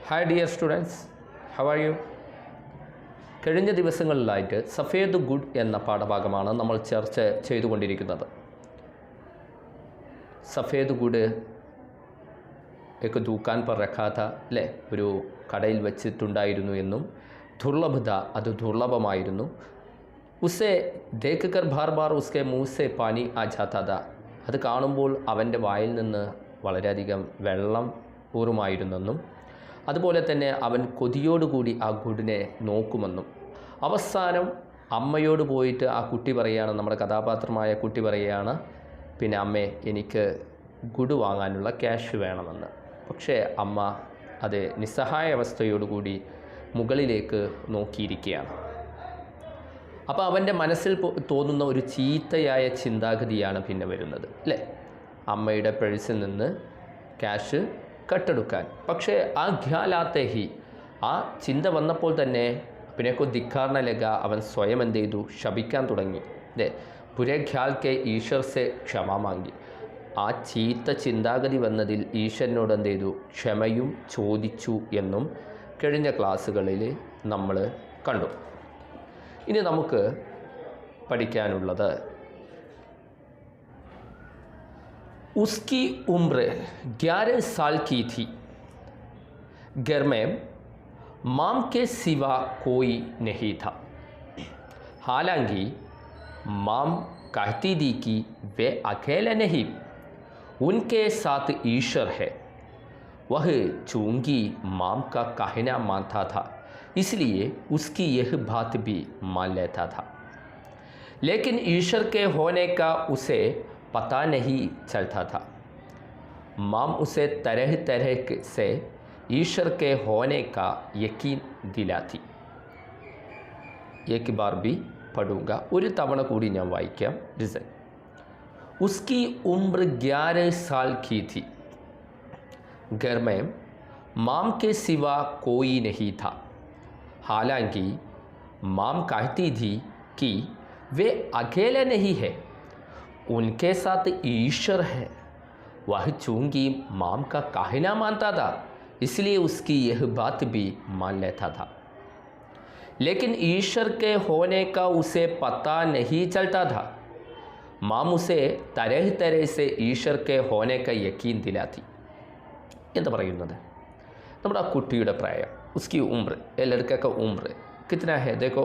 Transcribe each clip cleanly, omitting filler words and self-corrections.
Hi dear students, how are you? കഴിഞ്ഞ ദിവസങ്ങളിലായിട്ട് Safed good എന്ന പാഠഭാഗമാണ് നമ്മൾ ചർച്ച ചെയ്തുകൊണ്ടിരിക്കുന്നത്. സഫേദ് ഗുഡ് एक दुकान पर रखा था അല്ലേ, ഒരു കടയിൽ വെച്ചിട്ടുണ്ടായിരുന്നു എന്നും ദുർലഭത അത് ദുർലഭമായിരുന്നു. ഉസേ ദേഖ് കർ ബാർ ബാർ ഉസ്കെ മുഹ് സെ പാനി ആ ജാതാ താ, അത് കാണുമ്പോൾ അവൻ്റെ വായിൽ നിന്ന് വളരെയധികം വെള്ളം ഊറുമായിരുന്നെന്നും അതുപോലെ തന്നെ അവൻ കൊതിയോടുകൂടി ആ ഗുഡിനെ നോക്കുമെന്നും. അവസാനം അമ്മയോട് പോയിട്ട് ആ കുട്ടി പറയുകയാണ്, നമ്മുടെ കഥാപാത്രമായ കുട്ടി പറയുകയാണ്, പിന്നെ അമ്മേ എനിക്ക് ഗുഡ് വാങ്ങാനുള്ള ക്യാഷ് വേണമെന്ന്. പക്ഷേ അമ്മ അത് നിസ്സഹായ അവസ്ഥയോടുകൂടി മുകളിലേക്ക് നോക്കിയിരിക്കുകയാണ്. അപ്പോൾ അവൻ്റെ മനസ്സിൽ തോന്നുന്ന ഒരു ചീത്തയായ ചിന്താഗതിയാണ് പിന്നെ വരുന്നത് അല്ലേ, അമ്മയുടെ പേഴ്സിൽ നിന്ന് ക്യാഷ് കട്ടെടുക്കാൻ. പക്ഷേ ആ ഖ്യാലാത്തെ ഹി, ആ ചിന്ത വന്നപ്പോൾ തന്നെ പിന്നെക്കോ ധിക്കാർണ ലഗ, അവൻ സ്വയം എന്ത് ചെയ്തു, ശപിക്കാൻ തുടങ്ങി അല്ലേ. പുരേ ഖ്യാൽ കെ ഈശ്വർ സെ ക്ഷമ മാങ്ങി, ആ ചീത്ത ചിന്താഗതി വന്നതിൽ ഈശ്വരനോട് എന്ത് ചെയ്തു, ക്ഷമയും ചോദിച്ചു എന്നും കഴിഞ്ഞ ക്ലാസ്സുകളിൽ നമ്മൾ കണ്ടു. ഇനി നമുക്ക് പഠിക്കാനുള്ളത് उसकी उम्र 11 साल की थी. घर में माम के सिवा कोई नहीं था. हालांकि माम कहती थी कि वे अकेले नहीं, उनके साथ ईश्वर है. वह चूंकि माम का कहना मानता था इसलिए उसकी यह बात भी मान लेता था. लेकिन ईश्वर के होने का उसे पता नहीं चलता था. माम उसे तरह तरह से ईश्वर के होने का यकीन दिलाती. एक बार भी पढ़ूंगा, ഒരു തവണ കൂടി ഞാൻ വായിക്കാം. ലിസൺ. उसकी उम्र 11 साल की थी. घर में माम के सिवा कोई नहीं था. हालांकि माम कहती थी कि वे अकेले नहीं है, उनके साथ ईश्वर है. वह चूंकि माम का कहना मानता था इसलिए उसकी यह बात भी मान लेता था. लेकिन ईश्वर के होने का उसे पता नहीं चलता था. माम उसे तरह तरह से ईश्वर के होने का यकीन दिलाती. എന്താ പറയുന്നത്, നമ്മുടെ ആ കുട്ടിയുടെ പ്രായം, ഉസ്കി ഉംർ, ലड़का का उम्र कितना है देखो,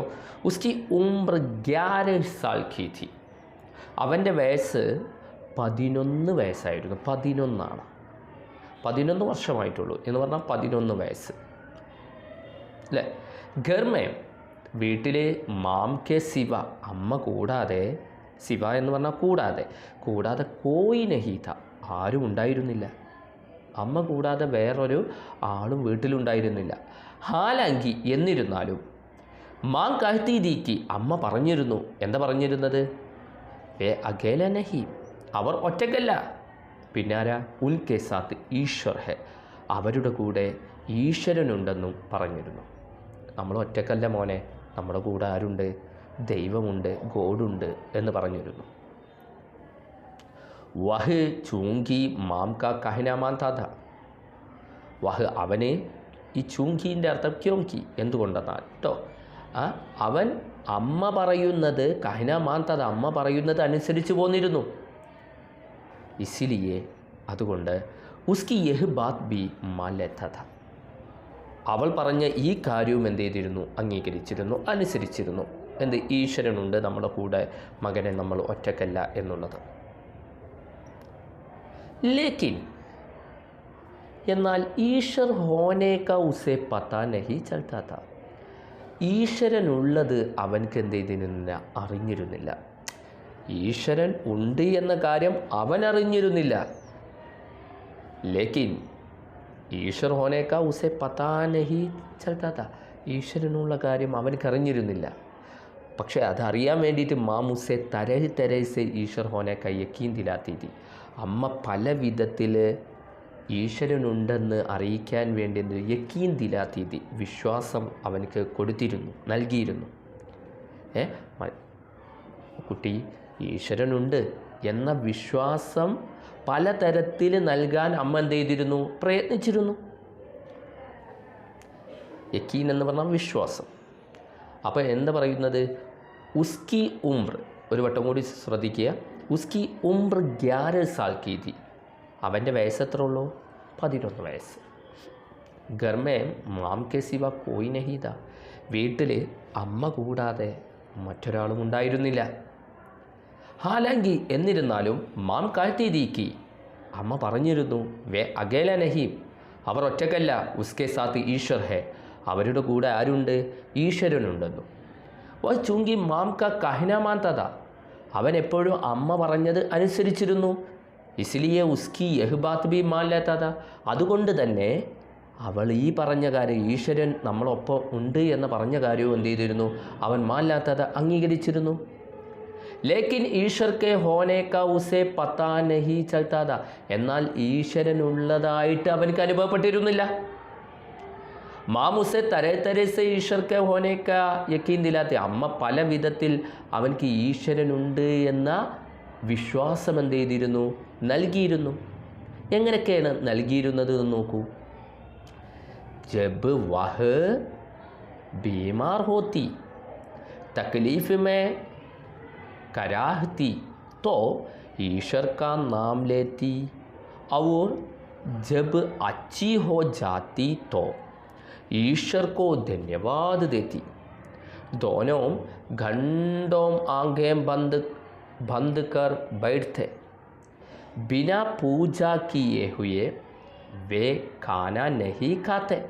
उसकी उम्र 11 साल की थी. അവൻ്റെ വയസ്സ് 11 വയസ്സായിരുന്നു. 11 11 വർഷമായിട്ടുള്ളൂ എന്ന് പറഞ്ഞാൽ 11 വയസ്സ് അല്ലേ. ഗർമേ, വീട്ടിലെ മാം കെ സിവ, അമ്മ കൂടാതെ, സിവ എന്ന് പറഞ്ഞാൽ കൂടാതെ കോയി നഹീത, ആരും ഉണ്ടായിരുന്നില്ല. അമ്മ കൂടാതെ വേറൊരു ആളും വീട്ടിലുണ്ടായിരുന്നില്ല. ഹാലാങ്കി, എന്നിരുന്നാലും, മാം കഹ്തി ദീക്കി, അമ്മ പറഞ്ഞിരുന്നു. എന്താ പറഞ്ഞിരുന്നത്? വേ അകേല നഹി, അവർ ഒറ്റയ്ക്കല്ല. പിന്നാരാ? ഉൻകെ സാത്ത് ഈശ്വർ ഹെ, അവരുടെ കൂടെ ഈശ്വരനുണ്ടെന്നും പറഞ്ഞിരുന്നു. നമ്മൾ ഒറ്റയ്ക്കല്ല മോനെ, നമ്മുടെ കൂടെ ആരുണ്ട്? ദൈവമുണ്ട്, ഗോഡുണ്ട് എന്ന് പറഞ്ഞിരുന്നു. വഹ് ചൂങ്കി മാം കാ കഹന മാൻതാ ഥാ. വഹ്, അവന്, ഈ ചൂങ്കിൻ്റെ അർത്ഥം ക്യോങ്കി, എന്തുകൊണ്ടെന്നാൽ കേട്ടോ, അവൻ അമ്മ പറയുന്നത്, കഹന മാൻതാ, അമ്മ പറയുന്നത് അനുസരിച്ച് പോന്നിരുന്നു. ഇസിലിയെ, അതുകൊണ്ട്, ഉസ്കി യഹ് ബാത് ബി മാൻ ലേതാ ഥാ, അവൾ പറഞ്ഞ ഈ കാര്യവും എന്ത് ചെയ്തിരുന്നു, അംഗീകരിച്ചിരുന്നു, അനുസരിച്ചിരുന്നു. എന്ത്? ഈശ്വരനുണ്ട് നമ്മുടെ കൂടെ, മകനെ നമ്മൾ ഒറ്റക്കല്ല എന്നുള്ളത്. ലേക്കിൻ, എന്നാൽ ഈശ്വർ ഹോനേക്ക ഉസേ പതാ നഹി ചൽത്താ ഥാ, ഈശ്വരനുള്ളത് അവൻക്ക് എന്ത് ചെയ്തിരുന്നില്ല, അറിഞ്ഞിരുന്നില്ല. ഈശ്വരൻ ഉണ്ട് എന്ന കാര്യം അവൻ അറിഞ്ഞിരുന്നില്ല. ലേക്കിൻ ഈശ്വർ ഹോനേക്ക ഉസേ പതാ നഹി ചൽത്താ ഥാ, ഈശ്വരനുള്ള കാര്യം അവനക്കറിഞ്ഞിരുന്നില്ല. പക്ഷേ അതറിയാൻ വേണ്ടിയിട്ട് മാം ഉസേ തരഹ് തരഹ് ഈശ്വർ ഹോനേക്ക യക്കീൻ ദിലാത്തി തി, അമ്മ പല വിധത്തിൽ ഈശ്വരനുണ്ടെന്ന് അറിയിക്കാൻ വേണ്ടി യക്കീൻ ദിലാത്തി തി, വിശ്വാസം അവനക്ക് കൊടുത്തിരുന്നു, നൽകിയിരുന്നു. കുട്ടി, ഈശ്വരനുണ്ട് എന്ന വിശ്വാസം പലതരത്തിൽ നൽകാൻ അമ്മ എന്ത് ചെയ്തിരുന്നു, പ്രയത്നിച്ചിരുന്നു. യക്കീൻ എന്ന് പറഞ്ഞാൽ വിശ്വാസം. അപ്പോൾ എന്താ പറയുന്നത്? ഉസ്കി ഉംർ, ഒരു വട്ടം കൂടി ശ്രദ്ധിക്കുക. ഉസ്കി ഉംർ 11 സാൽ കീ ഥി. അവൻ്റെ വയസ്സ് എത്ര ഉള്ളൂ? 11 വയസ്സ്. ഗർമേ മാം കെ സിവ കോയി നഹീ താ. വീട്ടിൽ അമ്മ കൂടാതെ മറ്റൊരാളും ഉണ്ടായിരുന്നില്ല. ഹാലാങ്കി, എന്നിരുന്നാലും മാം കാഴ്ത്തി തീക്കി, അമ്മ പറഞ്ഞിരുന്നു, വേ അകേല നഹീം, അവർ ഒറ്റക്കല്ല, ഉസ്കെ സാത്ത് ഈശ്വർ ഹെ, അവരുടെ കൂടെ ആരുണ്ട്? ഈശ്വരനുണ്ടെന്നു. വ ചൂങ്കി മാം കാ കഹന മാൻതാ, അവൻ എപ്പോഴും അമ്മ പറഞ്ഞത് അനുസരിച്ചിരുന്നു. ഇസ്ലിയെ ഉസ്കി യഹ് ബാത്ത് ബി മാൻ ലേത്താ, അതുകൊണ്ട് തന്നെ അവൾ ഈ പറഞ്ഞ കാര്യം, ഈശ്വരൻ നമ്മളൊപ്പം ഉണ്ട് എന്ന് പറഞ്ഞ കാര്യവും എന്ത് ചെയ്തിരുന്നു? അവൻ മാൻ ലേത്താ അംഗീകരിച്ചിരുന്നു. ലേക്കിൻ ഈശ്വർ കെ ഹോനെ കാ ഉസേ പത്താ നഹി ചൽത്താ, എന്നാൽ ഈശ്വരനുള്ളതായിട്ട് അവനക്ക് അനുഭവപ്പെട്ടിരുന്നില്ല. മാം ഉസേ തരേ തരേ സെ ഈശ്വർ കെ ഹോനെ കാ യക്കീൻ ദിലാത്തെ, അമ്മ പല വിധത്തിൽ അവനക്ക് ഈശ്വരനുണ്ട് എന്ന വിശ്വാസം എന്ത് ചെയ്തിരുന്നു? നൽകിയിരുന്നു. എങ്ങനെയൊക്കെയാണ് നൽകിയിരുന്നത് എന്ന് നോക്കൂ. ജബ് വഹ് ബീമാർ ഹോത്തി, തക്ലീഫ് മേ कराहती तो ईश्वर का नाम लेती, और जब अच्छी हो जाती तो ईश्वर को धन्यवाद देती. दोनों घंटों आंखें बंद कर बैठते. बिना पूजा किए हुए वे खाना नहीं खाते.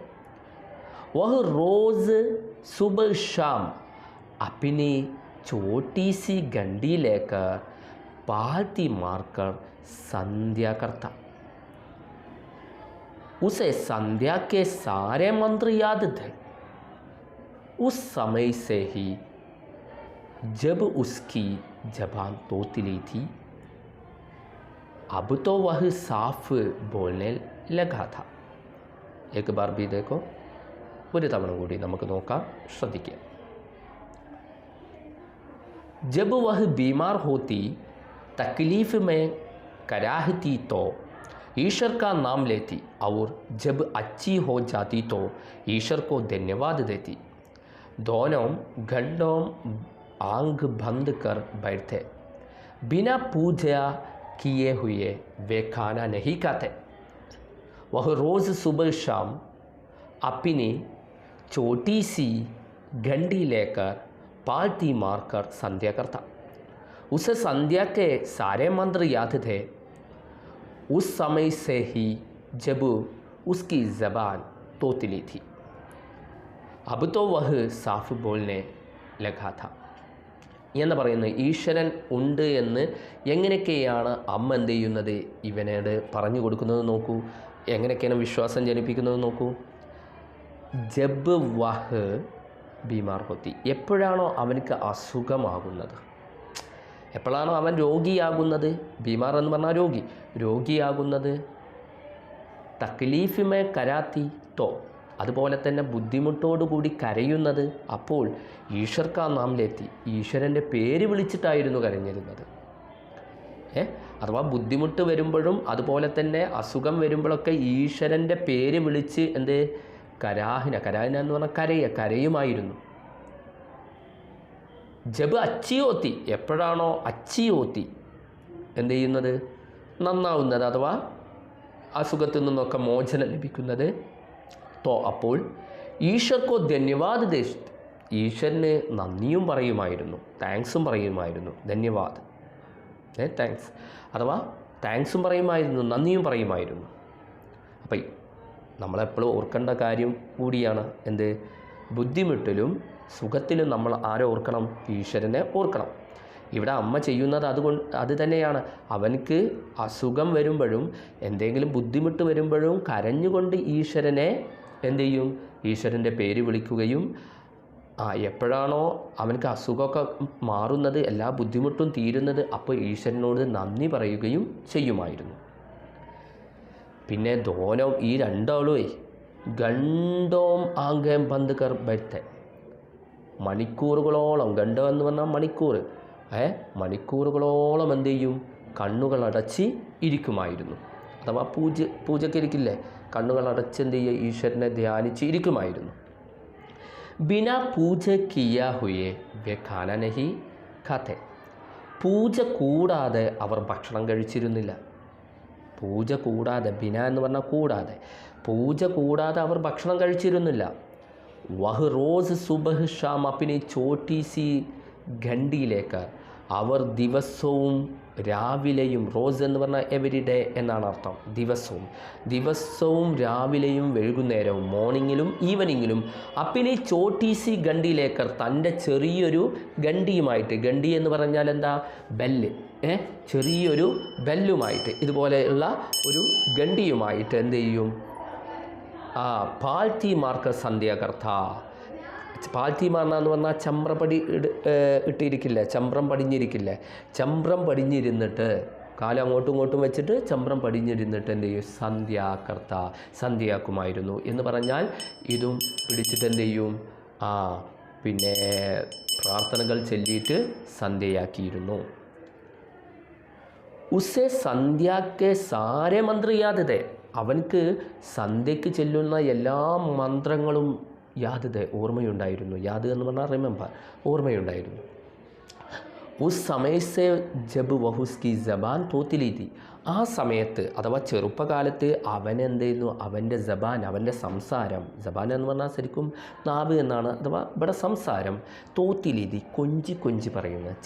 वह रोज़ सुबह शाम अपनी छोटी सी घंटी लेकर पालती मारकर संध्या करता. उसे संध्या के सारे मंत्र याद थे. उस समय से ही जब उसकी जबान तोतली थी, अब तो वह साफ बोलने लगा था. एक बार भी देखो, ഒരു തവണ കൂടി നമുക്ക് നോക്കാം, ശ്രദ്ധിക്കുക. जब वह बीमार होती, तकलीफ़ में कराहती तो ईश्वर का नाम लेती, और जब अच्छी हो जाती तो ईश्वर को धन्यवाद देती. दोनों घंटों आंख बंद कर बैठते. बिना पूजा किए हुए वे खाना नहीं खाते. वह रोज़ सुबह शाम अपनी छोटी सी घंटी लेकर पालती मारकर संध्या करता. उसे संध्या के सारे मंत्र याद थे. उस समय से ही जब उसकी ज़बान तोतली थी, अब तो वह साफ बोलने लगा था. എന്ന് പറയുന്നത് ഈശ്വരൻ ഉണ്ട് എന്ന് എങ്ങനെയൊക്കെയാണ് അമ്മ എന്ത് ചെയ്യുന്നത്? ഇവനോട് പറഞ്ഞു കൊടുക്കുന്നത് നോക്കൂ. എങ്ങനെയൊക്കെയാണ് വിശ്വാസം ജനിപ്പിക്കുന്നത് നോക്കൂ. ജബ് വഹ് ബീമാർ ഹോത്തി, എപ്പോഴാണോ അവനക്ക് അസുഖമാകുന്നത്, എപ്പോഴാണോ അവൻ രോഗിയാകുന്നത്, ബീമാർ എന്ന് പറഞ്ഞാൽ രോഗിയാകുന്നത്, തക്ലീഫ് മേ കരാത്തി തോ, അതുപോലെ തന്നെ ബുദ്ധിമുട്ടോടുകൂടി കരയുന്നത്, അപ്പോൾ ഈശ്വർ കാ നാം ലേത്തി, ഈശ്വരൻ്റെ പേര് വിളിച്ചിട്ടായിരുന്നു കരഞ്ഞിരുന്നത്. അഥവാ ബുദ്ധിമുട്ട് വരുമ്പോഴും അതുപോലെ തന്നെ അസുഖം വരുമ്പോഴൊക്കെ ഈശ്വരൻ്റെ പേര് വിളിച്ച് എന്ത് കരാഹിന എന്ന് പറഞ്ഞാൽ കരയുമായിരുന്നു. ജബ് അച്ചിയോത്തി, എപ്പോഴാണോ അച്ചിയോത്തി എന്ത് ചെയ്യുന്നത്? നന്നാവുന്നത്, അഥവാ അസുഖത്തിൽ നിന്നൊക്കെ മോചനം ലഭിക്കുന്നത്, തോ അപ്പോൾ ഈശ്വർക്കോ ധന്യവാദ് ദേശ്, ഈശ്വരന് നന്ദിയും പറയുമായിരുന്നു, താങ്ക്സും പറയുമായിരുന്നു. ധന്യവാദ് താങ്ക്സ്, അഥവാ താങ്ക്സും പറയുമായിരുന്നു, നന്ദിയും പറയുമായിരുന്നു. അപ്പം നമ്മളെപ്പോഴും ഓർക്കേണ്ട കാര്യം കൂടിയാണ് എന്ത്? ബുദ്ധിമുട്ടിലും സുഖത്തിലും നമ്മൾ ആരെ ഓർക്കണം? ഈശ്വരനെ ഓർക്കണം. ഇവിടെ അമ്മ ചെയ്യുന്നത് അത് തന്നെയാണ്. അവനക്ക് അസുഖം വരുമ്പോഴും എന്തെങ്കിലും ബുദ്ധിമുട്ട് വരുമ്പോഴും കരഞ്ഞുകൊണ്ട് ഈശ്വരനെ എന്ത് ചെയ്യും? ഈശ്വരൻ്റെ പേര് വിളിക്കുകയും എപ്പോഴാണോ അവനക്ക് അസുഖമൊക്കെ മാറുന്നത്, എല്ലാ ബുദ്ധിമുട്ടും തീരുന്നത്, അപ്പോൾ ഈശ്വരനോട് നന്ദി പറയുകയും ചെയ്യുമായിരുന്നു. പിന്നെ ധോനം, ഈ രണ്ടാളുമേ ഗണ്ടോം ആംഗം ബന്ദ് കർ ബൈത്തെ, മണിക്കൂറുകളോളം, ഗണ്ടം എന്ന് പറഞ്ഞാൽ മണിക്കൂറുകളോളം എന്ത് ചെയ്യും? കണ്ണുകളടച്ച് ഇരിക്കുമായിരുന്നു. അഥവാ പൂജയ്ക്ക് ഇരിക്കില്ലേ, കണ്ണുകളടച്ച് എന്ത് ചെയ്യുക? ഈശ്വരനെ ധ്യാനിച്ച് ഇരിക്കുമായിരുന്നു. बिना पूജ किया हुए വേ ഖാന നഹി ഖാത്തെ. പൂജ കൂടാതെ അവർ ഭക്ഷണം കഴിച്ചിരുന്നില്ല. പൂജ കൂടാതെ, ബിന എന്ന് പറഞ്ഞാൽ കൂടാതെ, പൂജ കൂടാതെ അവർ ഭക്ഷണം കഴിച്ചിരുന്നില്ല. വഹ് റോസ് സുബഹ് ഷാം അപ്പിനി ചോട്ടി സി ഘണ്ടിയിലേക്ക്, അവർ ദിവസവും രാവിലെയും, റോസ് എന്ന് പറഞ്ഞാൽ എവരി ഡേ എന്നാണ് അർത്ഥം, ദിവസവും രാവിലെയും വൈകുന്നേരവും, മോർണിംഗിലും ഈവനിങ്ങിലും, അപ്പിനി ചോട്ടി സി ഘണ്ടിയിലേക്ക്, തൻ്റെ ചെറിയൊരു ഘണ്ടിയുമായിട്ട്, ഘണ്ടി എന്ന് പറഞ്ഞാൽ എന്താ, ബെല്ല്, ചെറിയൊരു ബെല്ലുമായിട്ട്, ഇതുപോലെയുള്ള ഒരു ഘണ്ടിയുമായിട്ട് എന്ത് ചെയ്യും, പാൽത്തി മാർക്ക് സന്ധ്യാകർത്ത. പാൽത്തി മാർന്ന് പറഞ്ഞാൽ ചമ്രപടി ഇട്ടിരിക്കില്ല, ചമ്രം പടിഞ്ഞിരിക്കില്ല, ചമ്രം പടിഞ്ഞിരുന്നിട്ട് കാലം അങ്ങോട്ടും ഇങ്ങോട്ടും വെച്ചിട്ട് ചമ്രം പടിഞ്ഞിരുന്നിട്ട് എന്ത് ചെയ്യും, സന്ധ്യാകർത്ത, സന്ധ്യയാക്കുമായിരുന്നു എന്ന് പറഞ്ഞാൽ ഇതും പിടിച്ചിട്ട് എന്ത് ചെയ്യും, പിന്നെ പ്രാർത്ഥനകൾ ചൊല്ലിയിട്ട് സന്ധ്യയാക്കിയിരുന്നു. ഉസേ സന്ധ്യാക്കെ സാരെ മന്ത്ര യാദ്, അവൻക്ക് സന്ധ്യയ്ക്ക് ചെല്ലുന്ന എല്ലാ മന്ത്രങ്ങളും യാദ്, ഓർമ്മയുണ്ടായിരുന്നു. യാദ് എന്ന് പറഞ്ഞാൽ റിമെമ്പർ, ഓർമ്മയുണ്ടായിരുന്നു. ഉസ് സമയത്തെ ജബ് വഹുസ്കി ജബാൻ തോത്തിലി തി, ആ സമയത്ത് അഥവാ ചെറുപ്പകാലത്ത് അവൻ എന്ത് ചെയ്യുന്നു, അവൻ്റെ ജബാൻ, അവൻ്റെ സംസാരം, ജബാൻ എന്ന് പറഞ്ഞാൽ ശരിക്കും നാവ് എന്നാണ്, അഥവാ ഇവിടെ സംസാരം, തോത്തിലീതി കൊഞ്ചി പറയുന്നത്.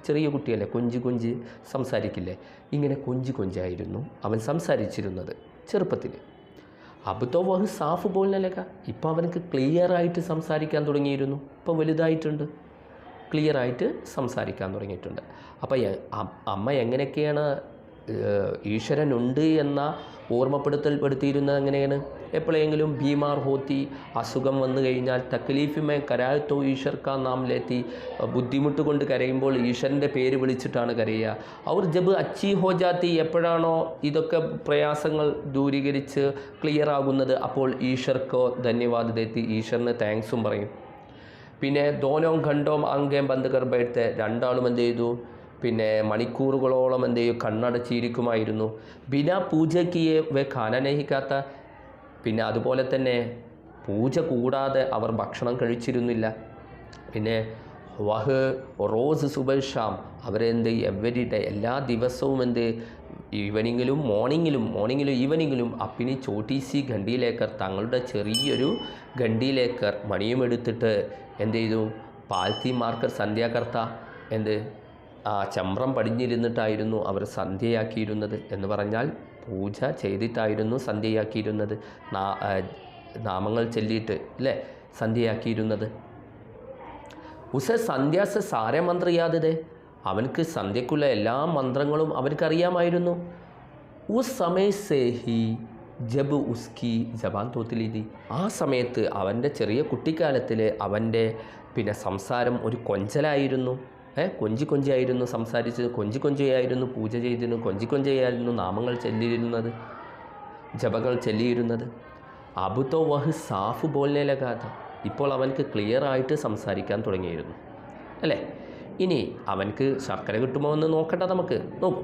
ചെറിയ കുട്ടിയല്ലേ, കൊഞ്ചി സംസാരിക്കില്ലേ, ഇങ്ങനെ കൊഞ്ചായിരുന്നു അവൻ സംസാരിച്ചിരുന്നത് ചെറുപ്പത്തിൽ. അബുത്തോ വഹ് സാഫ് പോലിനല്ലേക്ക, ഇപ്പോൾ അവനക്ക് ക്ലിയറായിട്ട് സംസാരിക്കാൻ തുടങ്ങിയിരുന്നു, ഇപ്പോൾ വലുതായിട്ടുണ്ട്, ക്ലിയറായിട്ട് സംസാരിക്കാൻ തുടങ്ങിയിട്ടുണ്ട്. അപ്പോൾ അമ്മ എങ്ങനെയൊക്കെയാണ് ഈശ്വരനുണ്ട് എന്ന ഓർമ്മപ്പെടുത്തൽപ്പെടുത്തിയിരുന്നത്, എങ്ങനെയാണ്, എപ്പോഴെങ്കിലും ബീമാർ ഹോത്തി, അസുഖം വന്നു കഴിഞ്ഞാൽ, തക്ലീഫിമേ കരായത്തോ ഈശ്വർ കാ നാം ലേത്തി, ബുദ്ധിമുട്ട് കൊണ്ട് കരയുമ്പോൾ ഈശ്വരൻ്റെ പേര് വിളിച്ചിട്ടാണ് കരയുക. അവർ ജബ് അച്ചി ഹോ ജാത്തി, എപ്പോഴാണോ ഇതൊക്കെ പ്രയാസങ്ങൾ ദൂരീകരിച്ച് ക്ലിയർ ആകുന്നത്, അപ്പോൾ ഈശ്വർക്കോ ധന്യവാദ് ദേത്തി, ഈശ്വറിന് താങ്ക്സും പറയും. പിന്നെ ദോനോം ഖണ്ഡോം അങ്കേം ബന്ദ് കർ ബൈഠത്തെ, രണ്ടാളും എന്ത് ചെയ്തു, പിന്നെ മണിക്കൂറുകളോളം എന്ത് ചെയ്യും, കണ്ണടച്ചിരിക്കുമായിരുന്നു. ബിനാ പൂജയ്ക്ക് വേ ഖാന നഹിക്കാത്ത, പിന്നെ അതുപോലെ തന്നെ പൂജ കൂടാതെ അവർ ഭക്ഷണം കഴിച്ചിരുന്നില്ല. പിന്നെ വഹ് റോസ് സുബഹ് ഷാം, അവരെന്ത് എവരി ഡേ, എല്ലാ ദിവസവും എന്ത് മോർണിംഗിലും ഈവനിങ്ങിലും അപ്പിനി ചോട്ടീസി ഘണ്ടിയിലേക്കർ, തങ്ങളുടെ ചെറിയൊരു ഘണ്ടിയിലേക്കർ മണിയും എടുത്തിട്ട് എന്ത് ചെയ്തു, പാൽത്തി മാർക്കർ സന്ധ്യാകർത്ത, എന്ത് ചമ്രം പടിഞ്ഞിരുന്നിട്ടായിരുന്നു അവർ സന്ധ്യയാക്കിയിരുന്നത് എന്ന് പറഞ്ഞാൽ പൂജ ചെയ്തിട്ടായിരുന്നു സന്ധ്യയാക്കിയിരുന്നത്, നാമങ്ങൾ ചൊല്ലിയിട്ട് അല്ലേ സന്ധ്യയാക്കിയിരുന്നത്. ഉസെ സന്ധ്യാസ സാരെ മന്ത്ര യാദ്, അവനക്ക് സന്ധ്യക്കുള്ള എല്ലാ മന്ത്രങ്ങളും അവനക്കറിയാമായിരുന്നു. ഉസ് സമയസേ ഹി ജബ് ഉസ്കി ജബാൻ തോത്തിലീതി, ആ സമയത്ത് അവൻ്റെ ചെറിയ കുട്ടിക്കാലത്തിൽ അവൻ്റെ പിന്നെ സംസാരം ഒരു കൊഞ്ചലായിരുന്നു, കൊഞ്ചിയായിരുന്നു സംസാരിച്ചത്, കൊഞ്ചിയായിരുന്നു പൂജ ചെയ്തിരുന്നു, കൊഞ്ചിയായിരുന്നു നാമങ്ങൾ ചൊല്ലിയിരുന്നത്, ജപങ്ങൾ ചൊല്ലിയിരുന്നത്. അബുത്തോ വഹ് സാഫ് ബോൽനെ ലഗാത്ത, ഇപ്പോൾ അവൻക്ക് ക്ലിയറായിട്ട് സംസാരിക്കാൻ തുടങ്ങിയിരുന്നു അല്ലേ. ഇനി അവൻക്ക് ശർക്കര കിട്ടുമോ എന്ന് നോക്കട്ടെ, നമുക്ക് നോക്കൂ.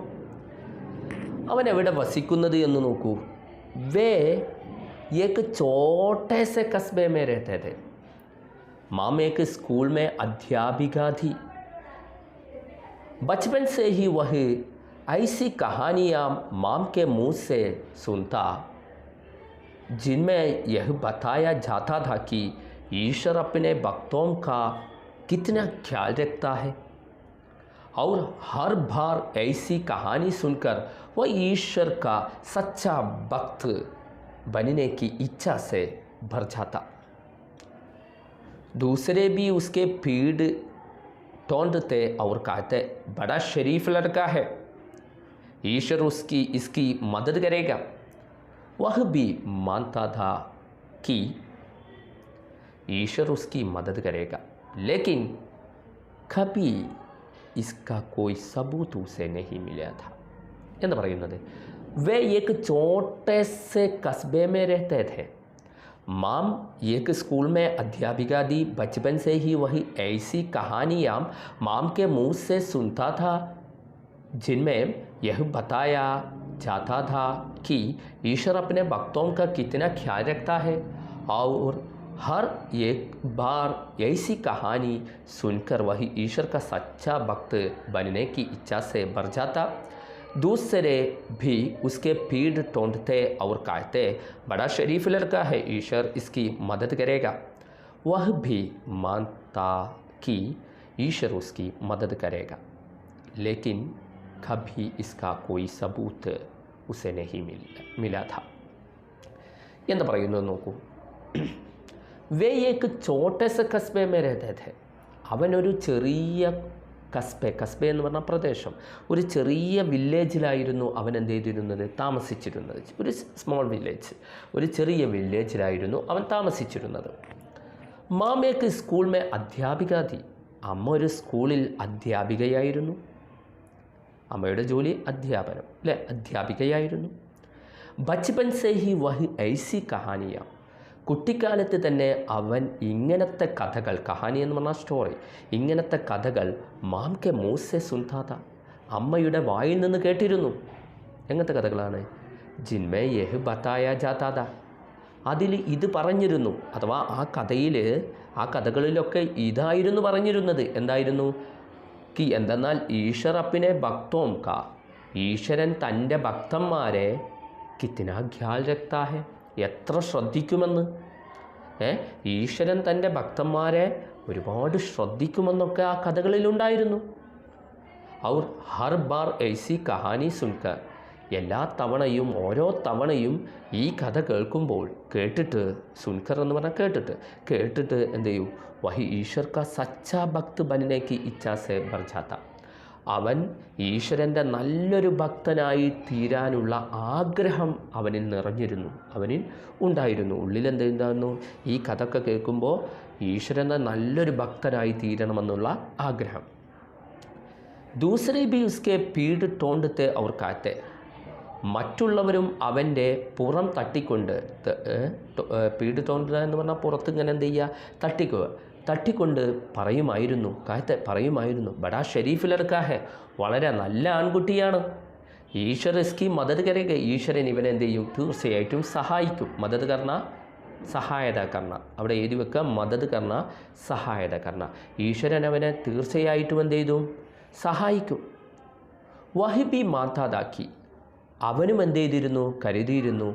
അവൻ എവിടെ വസിക്കുന്നത് എന്ന് നോക്കൂ. വേ एक छोटे से कस्बे में रहते थे. माम एक स्कूल में अध्यापिका थी. बचपन से ही वह ऐसी कहानियाँ माम के मुँह से सुनता जिनमें यह बताया जाता था कि ईश्वर अपने भक्तों का कितना ख्याल रखता है और हर बार ऐसी कहानी सुनकर वह ईश्वर का सच्चा भक्त बनने की इच्छा से भर जाता. दूसरे भी उसके पीठ टोंटते और कहते बड़ा शरीफ लड़का है, ईश्वर इसकी मदद करेगा. वह भी मानता था कि ईश्वर उसकी मदद करेगा, लेकिन कभी इसका कोई सबूत उसे नहीं मिला था. എന്ന് പറയുന്നത് वे एक छोटे से कस्बे में रहते थे. माम एक स्कूल में अध्यापिका थी. बचपन से ही वही ऐसी कहानियाँ माम के मुँह से सुनता था जिनमें यह बताया जाता था कि ईश्वर अपने भक्तों का कितना ख्याल रखता है और हर एक बार ऐसी कहानी सुनकर वही ईश्वर का सच्चा भक्त बनने की इच्छा से भर जाता। दूसरे भी उसके पीठ टोंटते और कहते, बड़ा शरीफ लड़का है, ईश्वर इसकी मदद करेगा। वह भी मानता कि ईश्वर उसकी मदद करेगा, लेकिन कभी इसका कोई सबूत उसे नहीं मिला था। എന്ത് പറയുന്നത് നോക്കൂ. വേ ഏക് ചോട്ടെ സെ കസ്ബെ മേ രഹത്തെ थे. അവനൊരു ചെറിയ കസ്ബെ എന്ന് പറഞ്ഞ പ്രദേശം, ഒരു ചെറിയ വില്ലേജിലായിരുന്നു അവൻ എന്ത് ചെയ്തിരുന്നത്, താമസിച്ചിരുന്നത്. ഒരു സ്മോൾ വില്ലേജ്, ഒരു ചെറിയ വില്ലേജിലായിരുന്നു അവൻ താമസിച്ചിരുന്നത്. മാമേക്ക് സ്കൂൾ മേ അധ്യാപിക തി. അമ്മ ഒരു സ്കൂളിൽ അധ്യാപികയായിരുന്നു. അമ്മയുടെ ജോലി അധ്യാപനം അല്ലേ, അധ്യാപികയായിരുന്നു. ബച്പൻ സേ ഹി വഹി ഐസി കഹാനിയ. കുട്ടിക്കാലത്ത് തന്നെ അവൻ ഇങ്ങനത്തെ കഥകൾ, കഹാനി എന്ന് പറഞ്ഞാൽ സ്റ്റോറി, ഇങ്ങനത്തെ കഥകൾ മാം കെ മൂസെ സുൻതാത, അമ്മയുടെ വായിൽ നിന്ന് കേട്ടിരുന്നു. എങ്ങനത്തെ കഥകളാണ്? ജിൻമേ യഹ് ബത്തായ ജാതാത, അതിൽ ഇത് പറഞ്ഞിരുന്നു. അഥവാ ആ കഥയിൽ, ആ കഥകളിലൊക്കെ ഇതായിരുന്നു പറഞ്ഞിരുന്നത്. എന്തായിരുന്നു? കി എന്തെന്നാൽ ഈശ്വർ അപ്പിനെ ഭക്തോം കാ, ഈശ്വരൻ തൻ്റെ ഭക്തന്മാരെ കിത്തിന ഖ്യാൽ രക്താ ഹെ, എത്ര ശ്രദ്ധിക്കുമെന്ന്. ഈശ്വരൻ തൻ്റെ ഭക്തന്മാരെ ഒരുപാട് ശ്രദ്ധിക്കുമെന്നൊക്കെ ആ കഥകളിലുണ്ടായിരുന്നു. ഔർ ഹർ ബാർ ഐസി കഹാനി സുൻകർ, എല്ലാ തവണയും, ഓരോ തവണയും ഈ കഥ കേൾക്കുമ്പോൾ, കേട്ടിട്ട്, സുൻകർ എന്ന് പറഞ്ഞാൽ കേട്ടിട്ട് എന്ത് ചെയ്യും, വഹി ഈശ്വർ കാ സച്ചാ ഭക്ത് ബനനേക്ക് ഇച്ഛാസെ ബർജാത്ത, അവൻ ഈശ്വരൻ്റെ നല്ലൊരു ഭക്തനായി തീരാനുള്ള ആഗ്രഹം അവനിൽ നിറഞ്ഞിരുന്നു, അവനിൽ ഉണ്ടായിരുന്നു. ഉള്ളിൽ എന്തുണ്ടായിരുന്നു? ഈ കഥയൊക്കെ കേൾക്കുമ്പോൾ ഈശ്വരൻ്റെ നല്ലൊരു ഭക്തനായി തീരണമെന്നുള്ള ആഗ്രഹം. ദൂസരെ ബി ഉസ്കെ പീഡ് ടോണ്ടത്തെ അവർ കാത്തെ, മറ്റുള്ളവരും അവൻ്റെ പുറം തട്ടിക്കൊണ്ട്, പീഡ് തോണ്ടുക എന്ന് പറഞ്ഞാൽ പുറത്ത് ഇങ്ങനെ എന്ത് ചെയ്യുക, തട്ടിക്കൊണ്ട് പറയുമായിരുന്നു, പറയുമായിരുന്നു, ബടാ ഷരീഫ് ലड़का है, വളരെ നല്ല ആൺകുട്ടിയാണ്. ഈശ്വർ ഇസ്കി മദത് കരേഗ, ഈശ്വരൻ ഇവനെ എന്ത് ചെയ്യും, തീർച്ചയായിട്ടും സഹായിക്കും. മദത് കർണ, സഹായത കർണ, അവിടെ എഴുതി വെക്കുക, മദത് കർണ, സഹായത കർണ. ഈശ്വരൻ അവനെ തീർച്ചയായിട്ടും എന്ത് ചെയ്തു, സഹായിക്കും. വഹിബി മാതാതാക്കി, അവനും എന്ത് ചെയ്തിരുന്നു, കരുതിയിരുന്നു,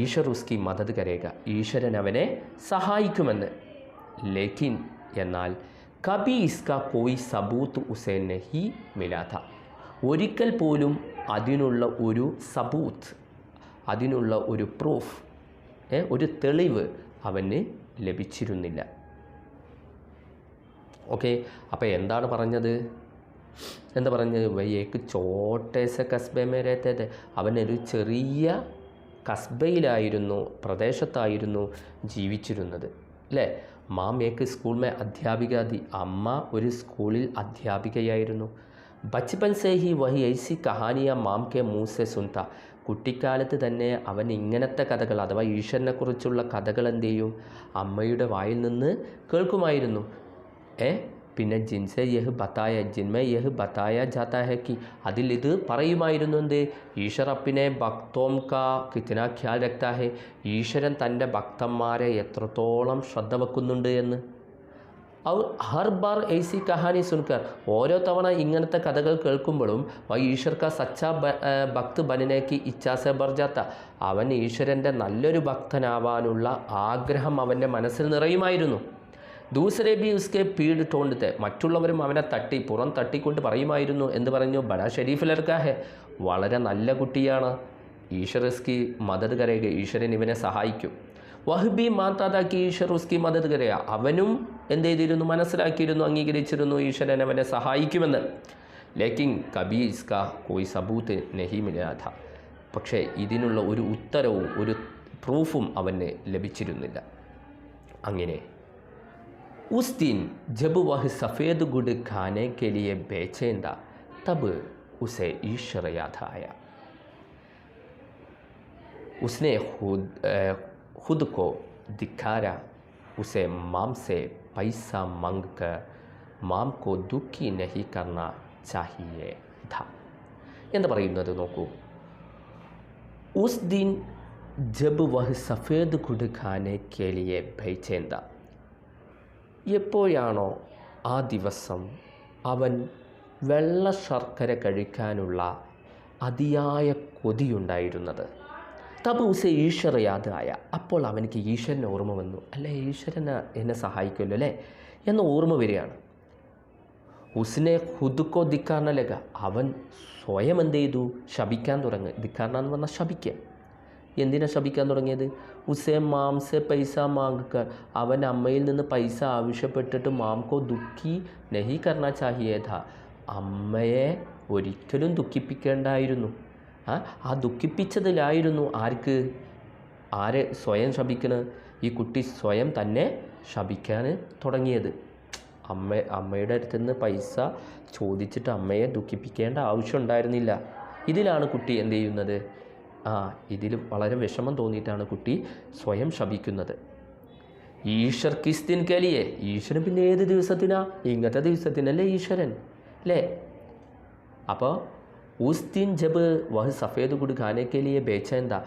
ഈശ്വർ ഉസ്കി മദത് കരേഗ, ഈശ്വരൻ അവനെ സഹായിക്കുമെന്ന്. ലേക്കിൻ എന്നാൽ കബി ഇസ്കാ കോയി സബൂത്ത് ഉസേ നഹി മിലാ ഥ, ഒരിക്കൽ പോലും അതിനുള്ള ഒരു സബൂത്ത്, അതിനുള്ള ഒരു പ്രൂഫ്, ഒരു തെളിവ് അവന് ലഭിച്ചിരുന്നില്ല. ഓക്കെ, അപ്പോൾ എന്താണ് പറഞ്ഞത്? എന്താ പറഞ്ഞത്? വയ്യേക്ക് ചോട്ടേസ കസ്ബെ മേ രഹത്തെ थे, അവനൊരു ചെറിയ കസ്ബയിലായിരുന്നു, പ്രദേശത്തായിരുന്നു ജീവിച്ചിരുന്നത് അല്ലേ. മാം ഏക്ക് സ്കൂൾ മേ അധ്യാപിക തി, അമ്മ ഒരു സ്കൂളിൽ അധ്യാപികയായിരുന്നു. ബച്പൻ സേ ഹി വഹി ഐസി കഹാനിയ മാം കെ മൂസെ സുൻത, കുട്ടിക്കാലത്ത് തന്നെ അവൻ ഇങ്ങനത്തെ കഥകൾ, അഥവാ ഈശ്വരനെക്കുറിച്ചുള്ള കഥകൾ എന്ത് ചെയ്യും, അമ്മയുടെ വായിൽ നിന്ന് കേൾക്കുമായിരുന്നു. പിന്നെ ജിൻസെ യഹ് ബത്തായ, ജിൻമേ യഹ് ബത്തായ ജാതാ ഹെ കി, അതിൽ ഇത് പറയുമായിരുന്നു, എന്ത്, ഈശ്വർ അപ്പിനെ ഭക്തോം കാ കിത്തന ഖ്യാൽ രക്താ ഹെ, ഈശ്വരൻ തൻ്റെ ഭക്തന്മാരെ എത്രത്തോളം ശ്രദ്ധ വെക്കുന്നുണ്ട് എന്ന്. ഔർ ഹർ ബാർ ഐസി കഹാനി സുൻകർ, ഓരോ തവണ ഇങ്ങനത്തെ കഥകൾ കേൾക്കുമ്പോഴും ഈശ്വർ കാ സച്ചാ ഭക്ത് ബനനേക്ക് ഇച്ഛാസെ ബർജാത്ത, അവൻ ഈശ്വരൻ്റെ നല്ലൊരു ഭക്തനാവാനുള്ള ആഗ്രഹം അവൻ്റെ മനസ്സിൽ നിറയുമായിരുന്നു. ദൂസരെ ബി ഉസ്കെ പീഡ് ടോണ്ടത്തെ, മറ്റുള്ളവരും അവനെ പുറം തട്ടിക്കൊണ്ട് പറയുമായിരുന്നു, എന്ത് പറഞ്ഞു, ബടാ ഷരീഫ് ലड़का है, വളരെ നല്ല കുട്ടിയാണ്. ഈശ്വർ ഉസ്കി മദത് കരേഗ, ഈശ്വരൻ ഇവനെ സഹായിക്കും. വഹ്ബി മാതാതാക്കി ഈശ്വർ ഉസ്കി മദത് കരേഗ, അവനും എന്ത് ചെയ്തിരുന്നു, മനസ്സിലാക്കിയിരുന്നു, അംഗീകരിച്ചിരുന്നു, ഈശ്വരൻ അവനെ സഹായിക്കുമെന്ന്. ലേക്കിൻ കബി ഇസ്കാ കോയി സബൂത്ത് നഹി മിലാ ഥ, പക്ഷേ ഇതിനുള്ള ഒരു ഉത്തരവും ഒരു പ്രൂഫും അവന് ലഭിച്ചിരുന്നില്ല. അങ്ങനെ उस दिन जब वह सफ़ेद गुड़ खाने के लिए बेचैन था, तब उसे ईश्वर याद आया. उसने खुद को दिखाया, उसे माम से पैसा मांगकर माम को दुखी नहीं करना चाहिए था. എന്താ പറയുന്നത് നോക്കൂ. ഉസ് ദിൻ जब वह सफ़ेद गुड़ खाने के लिए बेचैन था. എപ്പോഴാണോ ആ ദിവസം അവൻ വെള്ള ശർക്കര കഴിക്കാനുള്ള അതിയായ കൊതിയുണ്ടായിരുന്നത്. തബ് ഉസെ ഈശ്വര യാദായ, അപ്പോൾ അവനക്ക് ഈശ്വരനെ ഓർമ്മ വന്നു. അല്ലേ, ഈശ്വരന് എന്നെ സഹായിക്കുമല്ലോ അല്ലേ എന്ന ഓർമ്മ വരികയാണ്. ഉസ്നെ ഹുദുക്കോ ദിക്കാർണ ലഗ, അവൻ സ്വയം എന്ത് ചെയ്തു, ശപിക്കാൻ തുടങ്ങി. ദിക്കാർണ എന്ന് പറഞ്ഞാൽ ശപിക്കുക. എന്തിനാണ് ശപിക്കാൻ തുടങ്ങിയത്? ഉസേ മാംസെ പൈസ മാങ്ങുക, അവൻ അമ്മയിൽ നിന്ന് പൈസ ആവശ്യപ്പെട്ടിട്ട് മാംകോ ദുഃഖി നഹി കർണ ചാഹിയേത, അമ്മയെ ഒരിക്കലും ദുഃഖിപ്പിക്കേണ്ടായിരുന്നു. ആ ദുഃഖിപ്പിച്ചതിലായിരുന്നു ആരെ സ്വയം ശപിക്കണത്? ഈ കുട്ടി സ്വയം തന്നെ ശപിക്കാൻ തുടങ്ങിയത്. അമ്മയുടെ അടുത്ത് നിന്ന് പൈസ ചോദിച്ചിട്ട് അമ്മയെ ദുഃഖിപ്പിക്കേണ്ട ആവശ്യം ഉണ്ടായിരുന്നില്ല. ഇതിലാണ് കുട്ടി എന്ത് ചെയ്യുന്നത്? ഇതിൽ വളരെ വിഷമം തോന്നിയിട്ടാണ് കുട്ടി സ്വയം ശപിക്കുന്നത്. ഈശ്വർ കിസ് ദിൻ കലിയെ, ഈശ്വരൻ പിന്നെ ഏത് ദിവസത്തിനാ? ഇങ്ങനത്തെ ദിവസത്തിനല്ലേ ഈശ്വരൻ അല്ലേ? അപ്പോൾ ഉസ് ദിൻ ജബ് വഹ് സഫേദ് ഗുഡ് ഖാനെ കെ ലിയെ ബേച്ചൈൻ താ,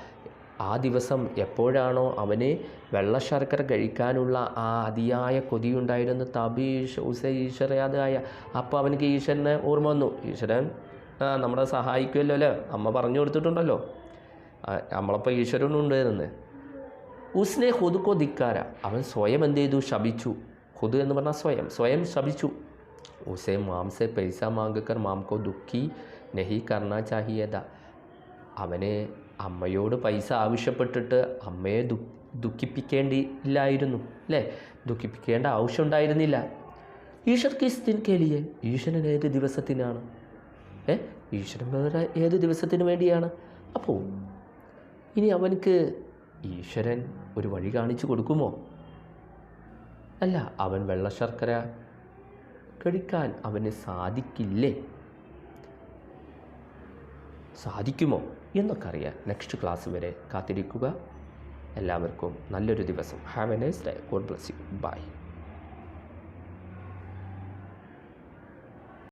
ആ ദിവസം എപ്പോഴാണോ അവന് വെള്ളശർക്കര കഴിക്കാനുള്ള ആ അതിയായ കൊതിയുണ്ടായിരുന്നു, തബീഷ് ഉസെ ഈശ്വരയാതായ, അപ്പോൾ അവനക്ക് ഈശ്വരനെ ഓർമ്മ വന്നു. ഈശ്വരൻ നമ്മളെ സഹായിക്കുമല്ലോ അല്ലേ, അമ്മ പറഞ്ഞു കൊടുത്തിട്ടുണ്ടല്ലോ, നമ്മളപ്പോൾ ഈശ്വരനുണ്ടായിരുന്നു. ഉസ്നെ ഹുദുക്കോ ധിക്കാര, അവൻ സ്വയം എന്ത് ചെയ്തു? ശപിച്ചു. ഹുദ് എന്ന് പറഞ്ഞാൽ സ്വയം ശപിച്ചു. ഉസേ മാംസെ പൈസ മാങ്കക്കർ മാംകോ ദുഃഖി നഹി കർണ ചാഹിയേത, അവന് അമ്മയോട് പൈസ ആവശ്യപ്പെട്ടിട്ട് അമ്മയെ ദുഃഖിപ്പിക്കേണ്ടിയില്ലായിരുന്നു അല്ലേ, ദുഃഖിപ്പിക്കേണ്ട ആവശ്യം ഉണ്ടായിരുന്നില്ല. ഈശ്വർ കിസ് ദിൻ കേലിയെ, ഈശ്വരൻ ഏത് ദിവസത്തിനാണ്? ഈശ്വരൻ വേറെ ഏത് ദിവസത്തിന് വേണ്ടിയാണ്? അപ്പോൾ ഇനി അവനക്ക് ഈശ്വരൻ ഒരു വഴി കാണിച്ചു കൊടുക്കുമോ? അല്ല, അവൻ വെള്ളശർക്കര കഴിക്കാൻ അവന് സാധിക്കില്ലേ? സാധിക്കുമോ എന്നൊക്കെ അറിയാൻ നെക്സ്റ്റ് ക്ലാസ് വരെ കാത്തിരിക്കുക. എല്ലാവർക്കും നല്ലൊരു ദിവസം. Have a nice day. God bless you. By.